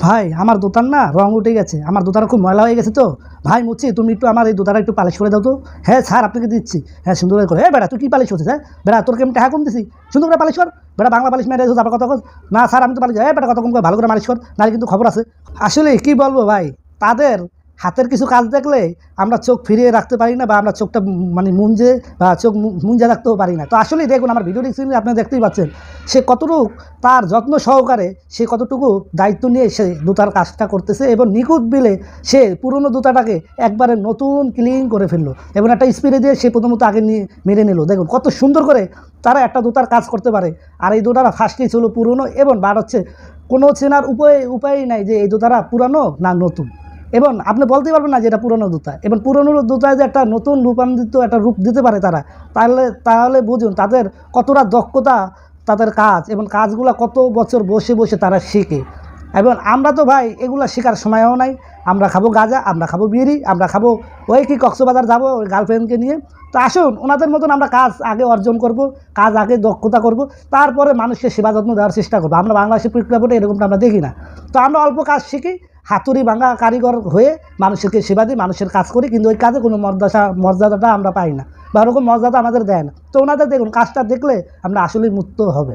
ভাই আমার দোতার না রং উঠে গেছে, আমার দোতারা খুব ময়লা হয়ে গেছে তো। ভাই মুচি তুমি একটু আমার এই দোতারা একটু পালিশ করে দাও তো। হ্যাঁ স্যার আপনাকে দিচ্ছি, হ্যাঁ সুন্দর করে। হ্যাঁ বেড়া তুই কী পালিশ করছিস? হ্যাঁ বেড়া তোর কেমন টাকা কম দিছি, সুন্দর করে পালিশ কর। বেড়া বাংলা পালিশ মেরে আবার কথা কর না স্যার আমি তো পালিশ। হ্যাঁ বেড়া কত কম করে ভালো করে মালিশ কর, নাহলে কিন্তু খবর আছে। আসলে কি বলবো ভাই, তাদের হাতের কিছু কাজ দেখলে আমরা চোখ ফিরিয়ে রাখতে পারি না, বা আমরা চোখটা মানে মুঞ্জে বা চোখ মুঞ্জে রাখতেও পারি না। তো আসলেই দেখুন আমার ভিডিও স্ক্রিনে আপনি দেখতেই পাচ্ছেন সে কতটুকু তার যত্ন সহকারে, সে কতটুকু দায়িত্ব নিয়ে সে জুতার কাজটা করতেছে, এবং নিখুঁত বিলে সে পুরনো জুতাটাকে একবারে নতুন ক্লিন করে ফেললো, এবং একটা স্প্রে দিয়ে সে প্রথমত আগে নিয়ে মেরে নিল। দেখুন কত সুন্দর করে তারা একটা জুতার কাজ করতে পারে। আর এই জুতাটা ফার্স্টেই ছিল পুরনো, এবং বার হচ্ছে কোনো চেনার উপায়ই নাই যে এই জুতাটা পুরানো না নতুন। এবং আপনি বলতেই পারবেন না যে এটা পুরনো জুতা, এবং পুরনো জুতায় যে একটা নতুন রূপান্তরিত একটা রূপ দিতে পারে তারা, তাহলে বুঝুন তাদের কতটা দক্ষতা, তাদের কাজ এবং কাজগুলো কত বছর বসে বসে তারা শেখে। এবং আমরা তো ভাই এগুলো শেখার সময়ও নাই। আমরা খাবো গাঁজা, আমরা খাবো বিড়ি, আমরা খাবো ওই কি কক্সবাজার যাবো ওই গার্লফ্রেন্ডকে নিয়ে। তো আসুন ওনাদের মতন আমরা কাজ আগে অর্জন করব, কাজ আগে দক্ষতা করব, তারপরে মানুষকে সেবা যত্ন দেওয়ার চেষ্টা করবো। আমরা বাংলাদেশের প্রেক্ষাপটে এরকমটা আমরা দেখি না। তো আমরা অল্প কাজ শিখি, হাতুড়ি ভাঙা কারিগর হয়ে মানুষকে সেবা দিই, মানুষের কাজ করি, কিন্তু ওই কাজে কোনো মর্যাদাটা আমরা পাই না, বা ওরকম মর্যাদা আমাদের দেয় না। তো ওনাদের দেখুন কাজটা দেখলে আমরা আসলেই মুক্ত হবে।